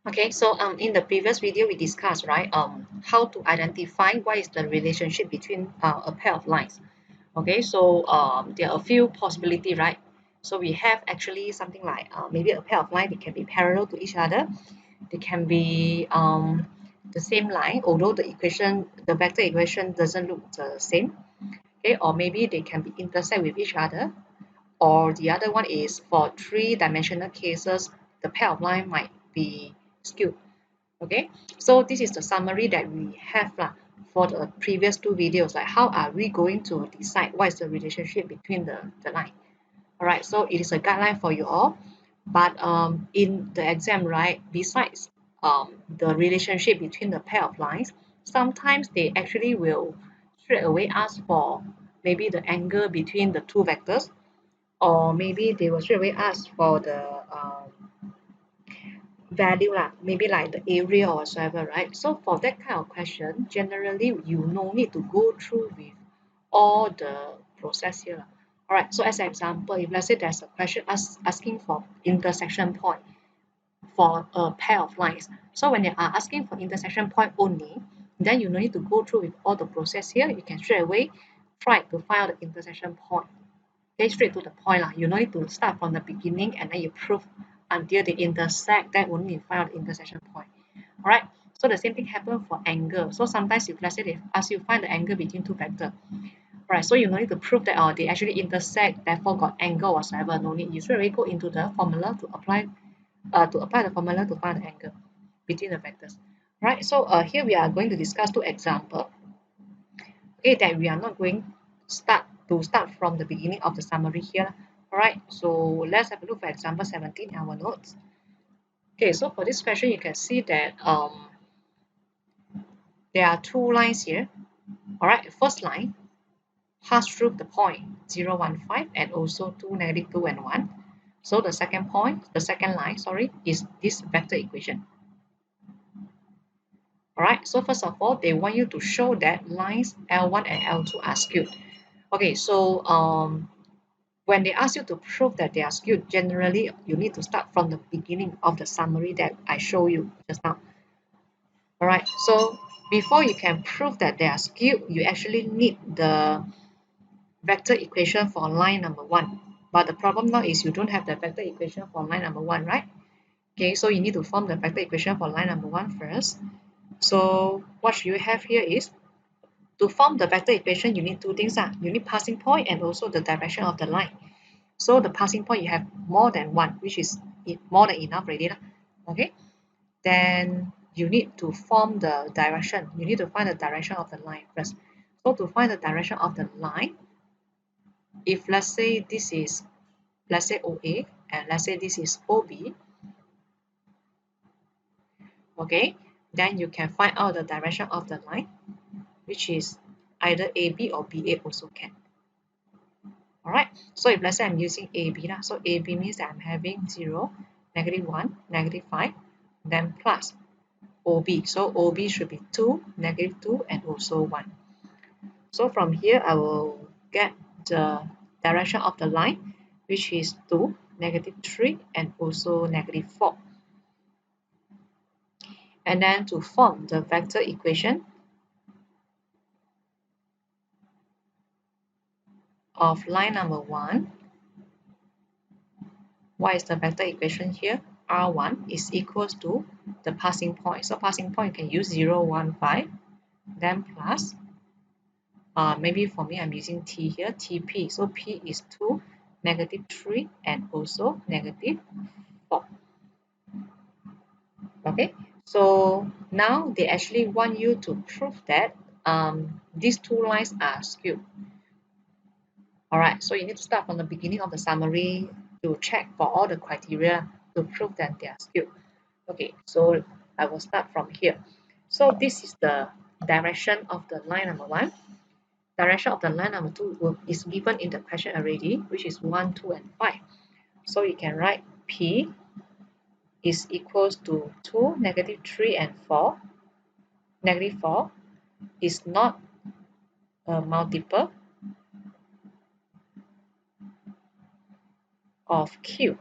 Okay, so in the previous video we discussed, right, how to identify what is the relationship between a pair of lines. Okay, so there are a few possibility, right? So we have actually something like maybe a pair of lines, they can be parallel to each other. They can be the same line, although the vector equation doesn't look the same. Okay, or maybe they can be intersect with each other. Or the other one is for three-dimensional cases, the pair of line might be skewed. Okay, so this is the summary that we have for the previous two videos, like how are we going to decide what is the relationship between the line. All right, so it is a guideline for you all, but in the exam, right, besides the relationship between the pair of lines, sometimes they actually will straight away ask for maybe the angle between the two vectors, or maybe they will straight away ask for the value lah, maybe like the area or whatsoever, right? So for that kind of question, generally you no need to go through with all the process here. All right, so as an example, if let's say there's a question asking for intersection point for a pair of lines. So when they are asking for intersection point only, then you no need to go through with all the process here. You can straight away try to find out the intersection point. Okay, straight to the point lah. You no need to start from the beginning and then you prove until they intersect, then only you find out the intersection point. All right. So the same thing happens for angle. So sometimes if let's say they ask you find the angle between two vectors, right? So you no need to prove that they actually intersect, therefore got angle whatsoever. No need. You straight away go into the formula to apply the formula to find the angle between the vectors. Right. So here we are going to discuss two examples. Okay, that we are not going start from the beginning of the summary here. All right, so let's have a look for example 17 in our notes. Okay, so for this question you can see that there are two lines here. All right, first line pass through the point 0, 1, 5 and also 2, negative 2 and 1. So the second line, sorry, is this vector equation. All right, so first of all, they want you to show that lines L1 and L2 are skewed. Okay, so when they ask you to prove that they are skewed, generally you need to start from the beginning of the summary that I show you just now. All right, so before you can prove that they are skewed, you actually need the vector equation for line number 1. But the problem now is you don't have the vector equation for line number 1, right? Okay, so you need to form the vector equation for line number 1 first. So what you have here is, to form the vector equation, you need two things. You need passing point and also the direction of the line. So the passing point you have more than one, which is more than enough already. Okay, then you need to form the direction. You need to find the direction of the line first. So to find the direction of the line, if let's say this is, let's say OA, and let's say this is OB, okay, then you can find out the direction of the line, which is either AB or BA also can. All right, so if let's say I'm using AB, so AB means that I'm having 0, negative 1, negative 5, then plus OB. So OB should be 2, negative 2, and also 1. So from here, I will get the direction of the line, which is 2, negative 3, and also negative 4. And then to form the vector equation of line number 1, what is the vector equation here? R1 is equals to the passing point. So passing point you can use 0, 1, 5, then plus, maybe for me I'm using T here, TP. So P is 2, negative 3, and also negative 4. Okay, so now they actually want you to prove that these two lines are skewed. All right, so you need to start from the beginning of the summary to check for all the criteria to prove that they are skewed. Okay, so I will start from here. So this is the direction of the line number 1. Direction of the line number 2 is given in the question already, which is 1, 2, and 5. So you can write P is equals to 2, negative 3, and 4. Negative 4 is not a multiple of Q.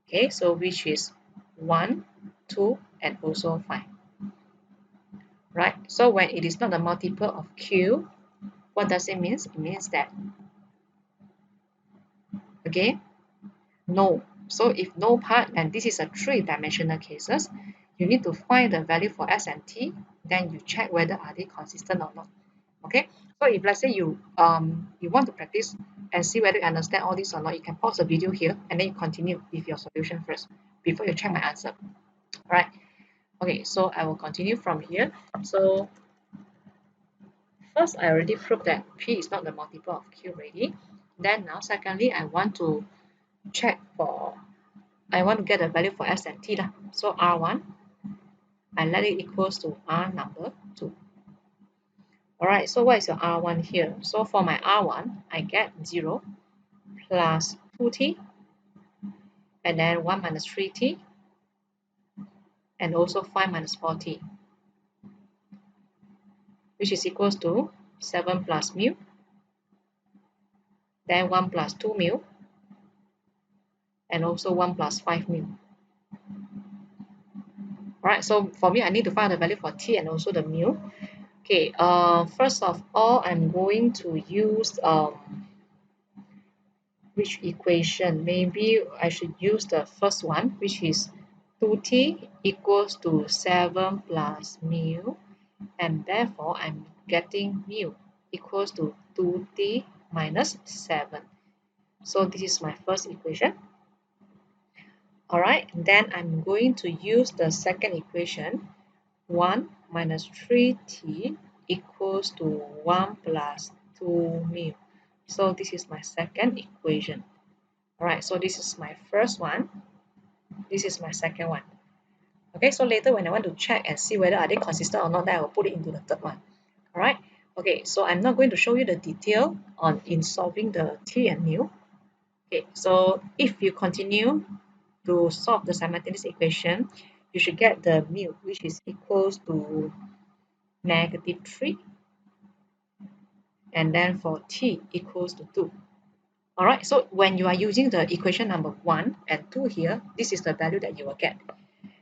Okay, so which is 1, 2, and also 5. Right? So when it is not a multiple of Q, what does it mean? It means that, again, no. So if no part, and this is a three-dimensional cases, you need to find the value for S and T, then you check whether are they consistent or not. Okay, so if let's say you want to practice and see whether you understand all this or not, you can pause the video here and then you continue with your solution first before you check my answer. All right. Okay, so I will continue from here. So first, I already proved that P is not the multiple of Q already. Then now, secondly, I want to get a value for S and T lah. So R1, I let it equals to R number 2. Alright, so what is your R1 here? So for my R1, I get 0 plus 2t, and then 1 minus 3t, and also 5 minus 4t, which is equals to 7 plus mu, then 1 plus 2 mu, and also 1 plus 5 mu. Alright, so for me, I need to find the value for t and also the mu. Okay, first of all, I'm going to use which equation? Maybe I should use the first one, which is 2t equals to 7 plus mu, and therefore I'm getting mu equals to 2t minus 7. So this is my first equation. Alright, then I'm going to use the second equation, 1 minus 3t equals to 1 plus 2 mu. So this is my second equation. Alright, so this is my first one. This is my second one. Okay, so later when I want to check and see whether are they consistent or not, then I will put it into the third one. Alright, okay, so I'm not going to show you the detail in solving the t and mu. Okay, so if you continue to solve the simultaneous equation, you should get the mu, which is equals to negative 3, and then for t equals to 2. Alright, so when you are using the equation number 1 and 2 here, this is the value that you will get.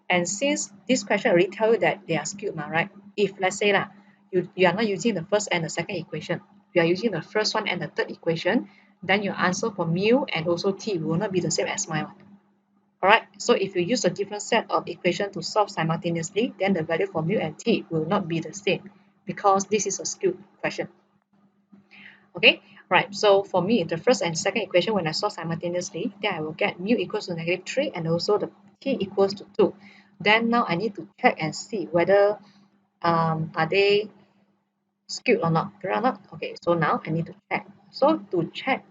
And since this question already tell you that they are skewed, right? If let's say you are not using the first and the second equation, you are using the first one and the third equation, then your answer for mu and also t will not be the same as mine. Alright, so if you use a different set of equation to solve simultaneously, then the value for mu and t will not be the same because this is a skewed question. Okay, right, so for me, the first and second equation, when I solve simultaneously, then I will get mu equals to negative 3 and also the t equals to 2. Then now I need to check and see whether are they skewed or not, correct or not? Okay, so now I need to check. So to check,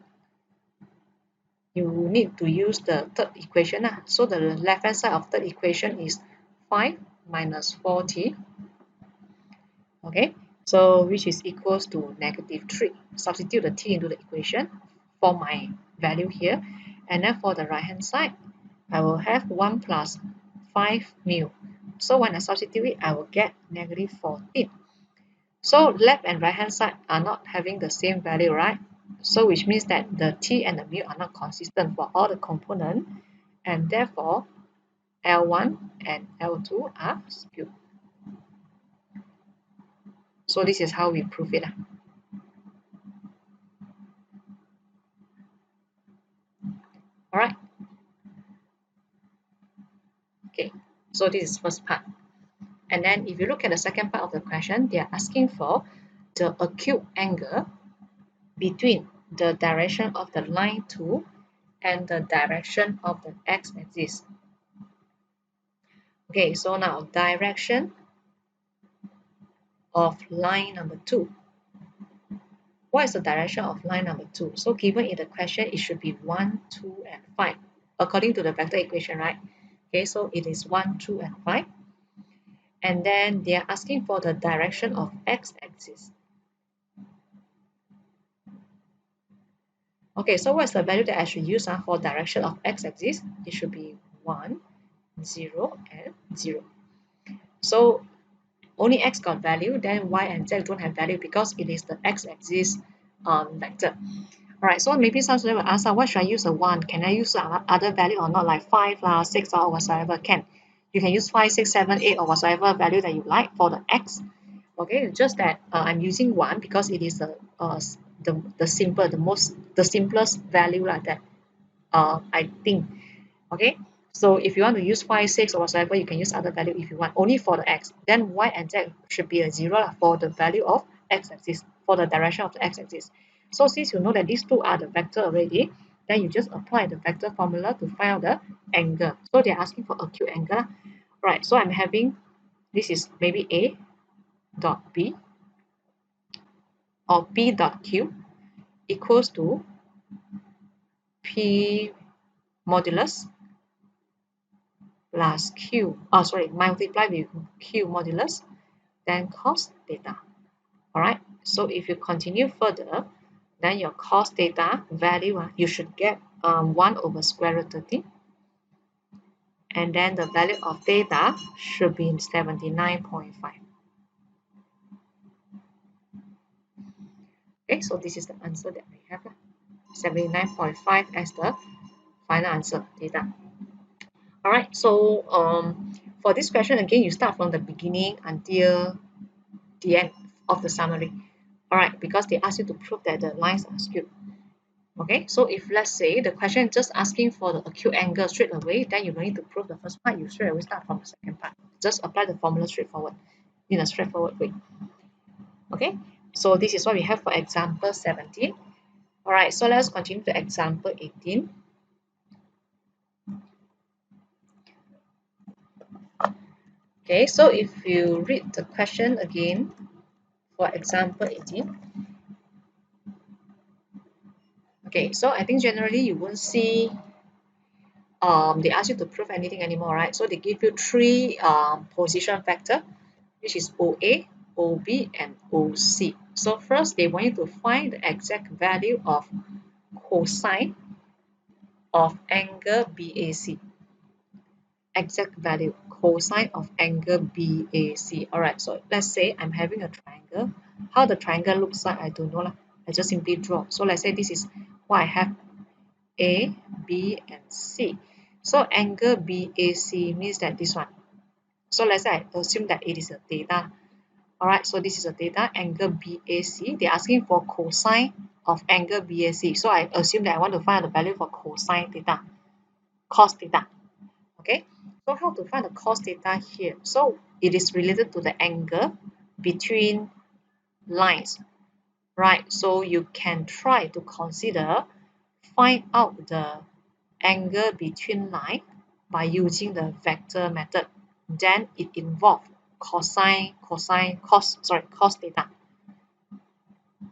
you need to use the third equation. So the left hand side of third equation is 5 minus 4t. Okay, so which is equals to negative 3. Substitute the t into the equation for my value here. And then for the right hand side, I will have 1 plus 5 mu. So when I substitute it, I will get negative 14. So left and right hand side are not having the same value, right? So which means that the t and the mu are not consistent for all the components, and therefore L1 and L2 are skewed. So this is how we prove it. All right. Okay, so this is first part. And then if you look at the second part of the question, they are asking for the acute angle between the direction of the line 2 and the direction of the x-axis. Okay, so now direction of line number 2. What is the direction of line number 2? So given in the question, it should be 1, 2, and 5, according to the vector equation, right? Okay, so it is 1, 2, and 5. And then they are asking for the direction of x-axis. Okay, so what's the value that I should use for direction of x-axis? It should be 1, 0, and 0. So only x got value, then y and z don't have value because it is the x-axis vector. Alright, so maybe some students will ask, what should I use a 1? Can I use other value or not, like 5 lah, 6 or whatsoever? Can. You can use 5, 6, 7, 8 or whatsoever value that you like for the x. Okay, just that I'm using 1 because it is the simplest value like that I think. Okay, so if you want to use 5, 6 or whatsoever, you can use other value if you want, only for the x. Then y and z should be a 0 lah, for the value of x-axis, for the direction of the x-axis. So since you know that these two are the vector already, then you just apply the vector formula to find out the angle. So they're asking for acute angle. Right, so I'm having, this is maybe A dot B or P dot Q equals to P modulus plus Q, multiply with Q modulus, then cos theta. All right, so if you continue further, then your cos theta value, you should get 1 over square root 13. And then the value of theta should be 79.5. Okay, so this is the answer that we have. 79.5 as the final answer, theta. All right, so for this question, again, you start from the beginning until the end of the summary. All right, because they ask you to prove that the lines are skewed. Okay, so if let's say the question is just asking for the acute angle straight away, then you don't need to prove the first part, you straight away start from the second part. Just apply the formula straightforward, in a straightforward way. Okay, so this is what we have for example 17. All right, so let's continue to example 18. Okay, so if you read the question again for example 18. Okay, so I think generally you won't see they ask you to prove anything anymore, right? So they give you 3 position vector, which is OA, OB, and OC. So first, they want you to find the exact value of cosine of angle BAC. Exact value, cosine of angle BAC. All right, so let's say I'm having a triangle. How the triangle looks like, I don't know. I just simply draw. So let's say this is what I have, A, B, and C. So angle BAC means that this one. So let's say I assume that it is a theta. Alright, so this is a theta, angle BAC. They're asking for cosine of angle BAC. So I assume that I want to find the value for cosine theta, cos theta. Okay, so how to find the cos theta here? So it is related to the angle between lines, right? So you can try to consider find out the angle between line by using the vector method. Then it involves cos theta.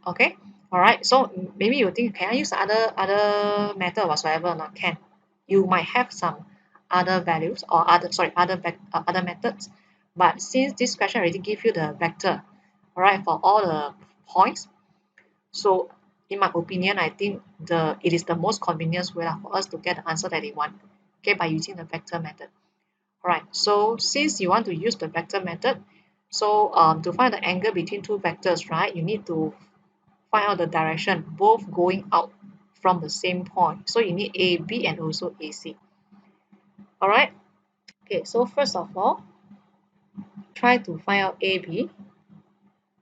Okay, all right. So maybe you think, can I use other method whatsoever? Not can. You might have some other values or other methods, but since this question already give you the vector, all right, for all the points, so in my opinion, I think it is the most convenient way for us to get the answer that they want. Okay, by using the vector method. All right. So since you want to use the vector method, so to find the angle between two vectors, right, you need to find out the direction, both going out from the same point. So you need AB and also AC. All right. Okay, so first of all, try to find out AB.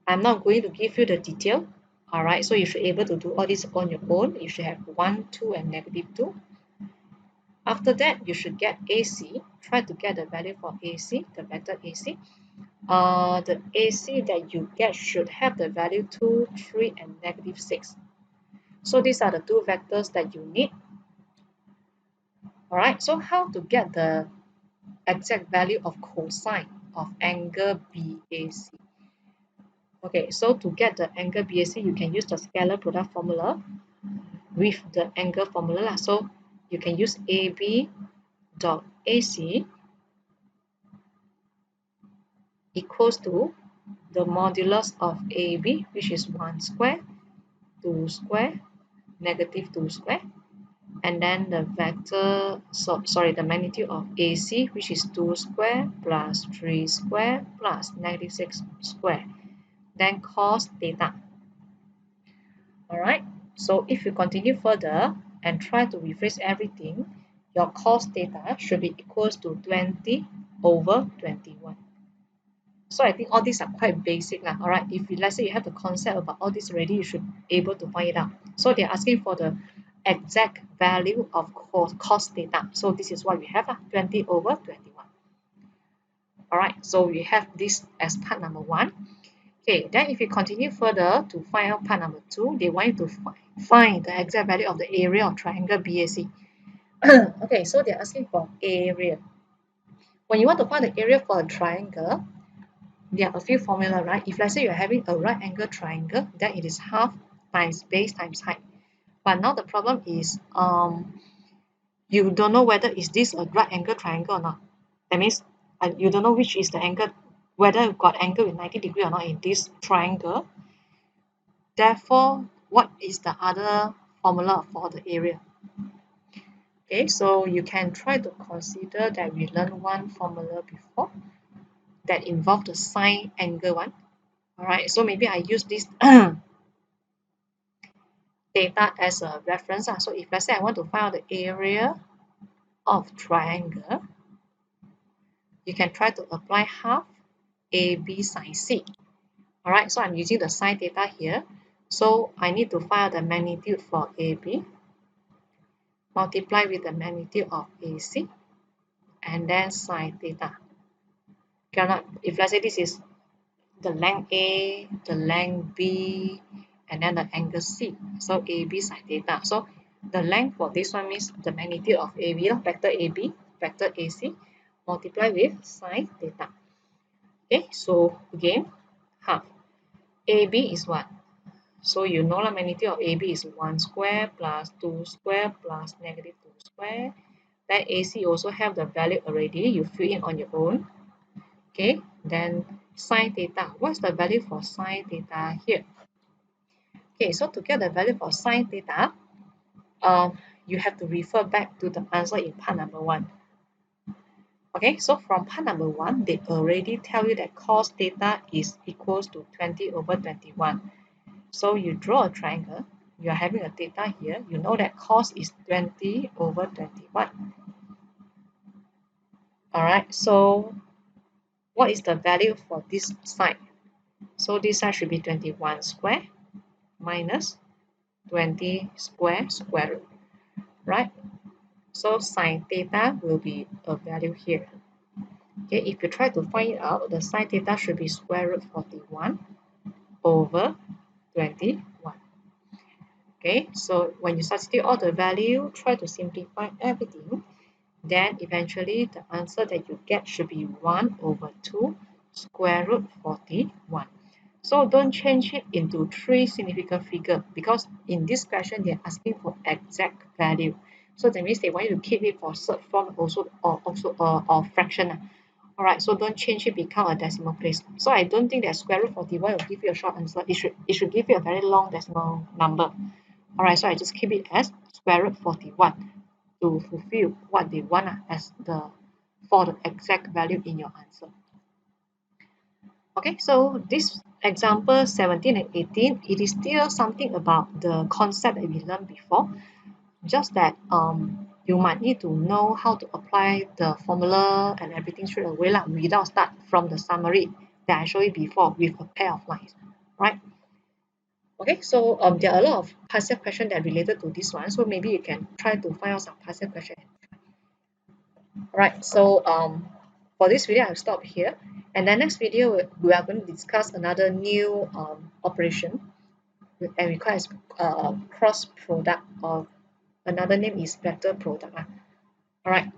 I'm not going to give you the detail. All right, so you should be able to do all this on your own. You should have 1, 2, and -2. After that, you should get AC. Try to get the value for AC, the vector AC. The AC that you get should have the value 2, 3, and -6. So these are the two vectors that you need. All right, so how to get the exact value of cosine of angle BAC? Okay, so to get the angle BAC, you can use the scalar product formula with the angle formula. So you can use AB dot AC equals to the modulus of AB, which is 1 square, 2 square, -2 square, and then the vector, the magnitude of AC, which is 2 square plus 3 square plus -6 square, then cos theta. All right. So if you continue further and try to rephrase everything, your cos theta should be equals to 20 over 21. So I think all these are quite basic lah. All right, if you, let's say you have the concept about all this already, you should be able to find it out. So they're asking for the exact value of cos theta. So this is what we have, 20 over 21. All right, so we have this as part number 1. Okay, then if you continue further to find out part number 2, they want you to find the exact value of the area of triangle BAC. Okay, so they're asking for area. When you want to find the area for a triangle, there are a few formula, right? If let's say you're having a right angle triangle, then it is half times base times height. But now the problem is you don't know whether is this a right angle triangle or not. That means you don't know which is the angle, whether you've got angle with 90 degree or not in this triangle. Therefore, what is the other formula for the area? Okay, so you can try to consider that we learned one formula before that involved the sine angle one. All right, so maybe I use this data as a reference. So if let's say I want to find out the area of triangle, you can try to apply half AB sine C. All right, so I'm using the sine theta here. So I need to find out the magnitude for AB, multiply with the magnitude of AC, and then sine theta. Cannot, if let's say this is the length A, the length B, and then the angle C. So AB sine theta. So the length for this one means the magnitude of AB, vector AB, vector AC, multiply with sine theta. Okay, so again, half. AB is what? So you know the magnitude of AB is 1 square plus 2 square plus negative 2 square. Then AC also have the value already. You fill in on your own. Okay, then sine theta. What's the value for sine theta here? Okay, so to get the value for sine theta, you have to refer back to the answer in part number 1. Okay, so from part number 1, they already tell you that cos theta is equals to 20 over 21. So you draw a triangle, you're having a theta here, you know that cos is 20 over 21. Alright, so what is the value for this side? So this side should be 21 square minus 20 square root, right? So sine theta will be a value here. Okay, if you try to find it out, the sine theta should be square root 41 over 21. Okay, so when you substitute all the value, try to simplify everything, then eventually the answer that you get should be 1 over 2 square root 41. So don't change it into 3 significant figure, because in this question they're asking for exact value. So that means they want you to keep it for third form or fraction. Alright, so don't change it become a decimal place. So I don't think that square root 41 will give you a short answer. It should give you a very long decimal number. Alright, so I just keep it as square root 41 to fulfill what they want as for the exact value in your answer. Okay, so this example 17 and 18, it is still something about the concept that we learned before, just that you might need to know how to apply the formula and everything straight away without start from the summary that I showed you before with a pair of lines, right? Okay, so there are a lot of past year questions that are related to this one, so maybe you can try to find out some past year questions. Alright, so for this video I'll stop here, and the next video we are going to discuss another new operation and requires cross product, or another name is vector product. Alright,